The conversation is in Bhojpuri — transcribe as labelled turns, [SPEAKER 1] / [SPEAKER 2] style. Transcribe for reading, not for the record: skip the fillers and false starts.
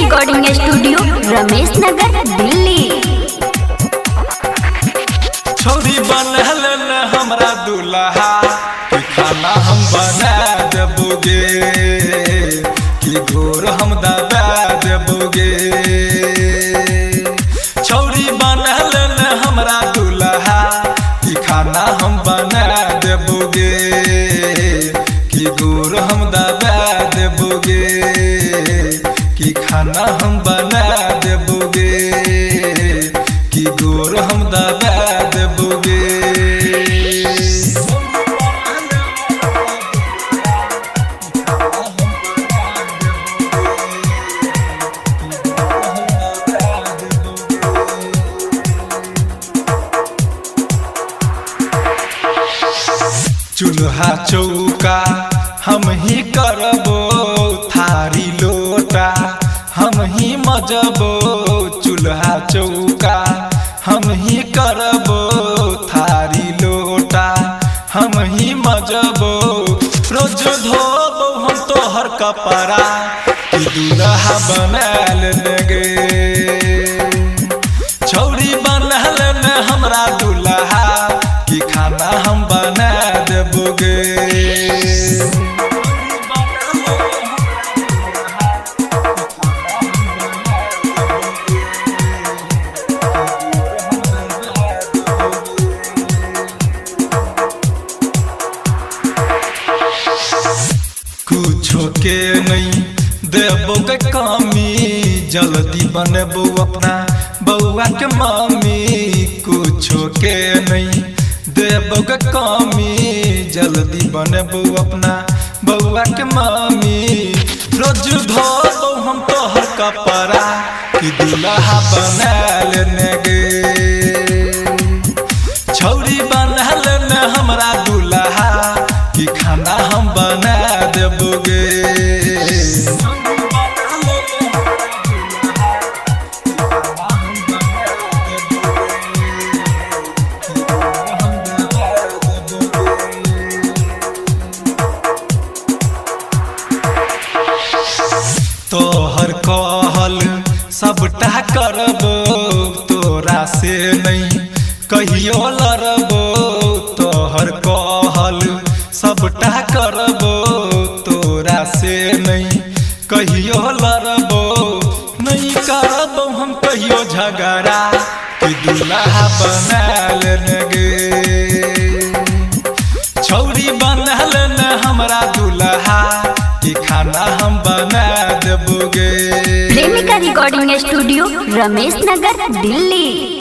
[SPEAKER 1] Recording studio Ramesh Nagar Delhi.
[SPEAKER 2] छोरी बनल न हमरा दुल्हा कि खाना हम बना देबोगे कि गोर हम दबा देबोगे। छोरी बनल न हमरा दुल्हा कि खाना हम बना देबोगे कि गोर हम दबा देबोगे कि खाना हम बना देबोगे कि गोर हम दबा देबोगे। चूल्हा चौका हम ही करबो, थारी लोटा हम ही मजबो। चूल्हा चौका हम ही करबो, थारी लोटा हम ही मजबो। रोज धोबो हम तोहर कपड़ा कि दूल्हा बनल लगे। छौरी बनल न हमरा दूल्हा कि खाना हम बना देबोगे। कुछो के नहीं देबोगे कमी, जल्दी बनबो अपना बउआ के मम्मी। कुछो के नहीं देबोगे कमी, जल्दी बनबो अपना बउआ के मम्मी। रोज धोबो हम तोहर कपड़ा कि दूल्हा बनल नगे। छौरी बनल न हमरा दूल्हा कि खाना हम बना देबोगे। तोहर कहल सबटा करबो, तोरा से नहीं कहियो लड़बो। तोहर कहल सबटा करबो, तोरा से नहीं कहियो लड़बो। नहीं करबो हम कहियो झगड़ा कि दूल्हा बनल नगे। छौरी बनल न हमरा दूल्हा कि खाना हम बना देबोगे।
[SPEAKER 1] प्रेमिका रिकॉर्डिंग स्टूडियो रमेश नगर दिल्ली।